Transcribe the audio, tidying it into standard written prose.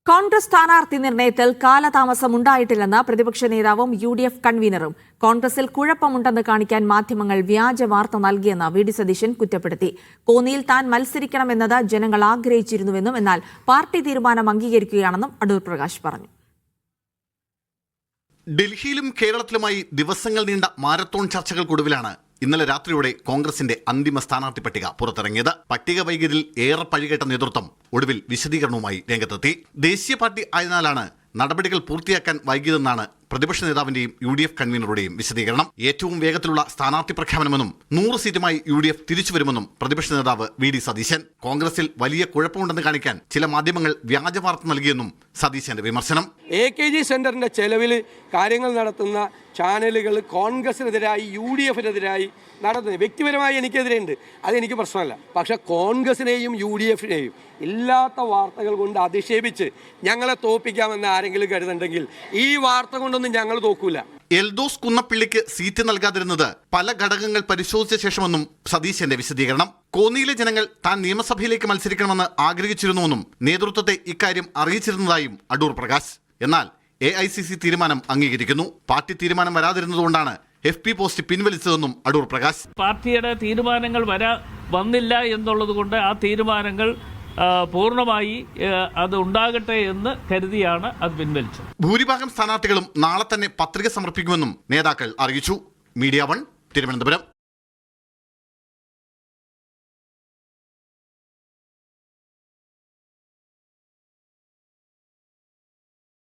കോൺഗ്രസ് സ്ഥാനാർത്ഥി നിർണയത്തിൽ കാലതാമസമുണ്ടായിട്ടില്ലെന്ന് പ്രതിപക്ഷ നേതാവും UDF കൺവീനറും കോൺഗ്രസിൽ കുഴപ്പമുണ്ടെന്ന് കാണിക്കാൻ മാധ്യമങ്ങൾ വ്യാജ വാർത്ത നൽകിയെന്ന് വി.ഡി. സതീശൻ കുറ്റപ്പെടുത്തി. കോന്നിയിൽ താൻ മത്സരിക്കണമെന്നത് ജനങ്ങൾ ആഗ്രഹിച്ചിരുന്നുവെന്നും എന്നാൽ പാർട്ടി തീരുമാനം അംഗീകരിക്കുകയാണെന്നും അടൂർ പ്രകാശ് പറഞ്ഞു. ഡൽഹിയിലും കേരളത്തിലുമായി ദിവസങ്ങൾ നീണ്ട മാരത്തോൺ ചർച്ചകൾക്കൊടുവിലാണ് ഇന്നലെ രാത്രിയോടെ കോൺഗ്രസിന്റെ അന്തിമ സ്ഥാനാർത്ഥി പട്ടിക പുറത്തിറങ്ങിയത്. പട്ടിക വൈകിയതിൽ ഏറെ പഴികേട്ട നേതൃത്വം ഒടുവിൽ വിശദീകരണവുമായി രംഗത്തെത്തി. ദേശീയ പാർട്ടി ആയതിനാലാണ് നടപടികൾ പൂർത്തിയാക്കാൻ വൈകിയതെന്നാണ് പ്രതിപക്ഷ നേതാവിന്റെയും UDF കൺവീനറുടെയും വിശദീകരണം. ഏറ്റവും വേഗത്തിലുള്ള സ്ഥാനാർത്ഥി പ്രഖ്യാപനമെന്നും 100 സീറ്റുമായി UDF തിരിച്ചുവരുമെന്നും പ്രതിപക്ഷ നേതാവ് വി.ഡി. സതീശൻ. കോൺഗ്രസിൽ വലിയ കുഴപ്പമുണ്ടെന്ന് കാണിക്കാൻ ചില മാധ്യമങ്ങൾ വ്യാജ വാർത്ത നൽകിയെന്നും സതീശന്റെ വിമർശനം. AKG സെന്ററിന്റെ ചെലവിൽ കാര്യങ്ങൾ നടത്തുന്ന ചാനലുകൾ കോൺഗ്രസിനെതിരായി UDFിനെതിരായി നടത്തുന്നത് വ്യക്തിപരമായി എനിക്കെതിരെയുണ്ട്. അതെനിക്ക് പ്രശ്നമല്ല. പക്ഷെ കോൺഗ്രസിനെയും UDFിനെയും ഇല്ലാത്ത വാർത്തകൾ കൊണ്ട് അധിക്ഷേപിച്ച് ഞങ്ങളെ തോൽപ്പിക്കാമെന്ന് ആരെങ്കിലും കരുതുന്നുണ്ടെങ്കിൽ ഈ വാർത്ത കൊണ്ടൊന്നും ഞങ്ങൾ തോക്കൂല. എൽദോസ് കുന്നപ്പിള്ളിക്ക് സീറ്റ് നൽകാതിരുന്നത് പല ഘടകങ്ങൾ പരിശോധിച്ച ശേഷമെന്നും സതീശന്റെ വിശദീകരണം. കോന്നിയിലെ ജനങ്ങൾ താൻ നിയമസഭയിലേക്ക് മത്സരിക്കണമെന്ന് ആഗ്രഹിച്ചിരുന്നുവെന്നും നേതൃത്വത്തെ ഇക്കാര്യം അറിയിച്ചിരുന്നതായും അടൂർ പ്രകാശ്. എന്നാൽ AICC തീരുമാനം അംഗീകരിക്കുന്നു. പാർട്ടി തീരുമാനം വരാതിരുന്നതുകൊണ്ടാണ് FP പോസ്റ്റ് പിൻവലിച്ചതെന്നും അടൂർ പ്രകാശ്. പാർട്ടിയുടെ തീരുമാനങ്ങൾ വന്നില്ല എന്നുള്ളത് കൊണ്ട് ആ തീരുമാനങ്ങൾ പൂർണ്ണമായി അത് ഉണ്ടാകട്ടെ എന്ന് കരുതിയാണ് അത് പിൻവലിച്ചത്. ഭൂരിഭാഗം സ്ഥാനാർത്ഥികളും നാളെ തന്നെ പത്രിക സമർപ്പിക്കുമെന്നും നേതാക്കൾ അറിയിച്ചു. മീഡിയ 1 തിരുവനന്തപുരം.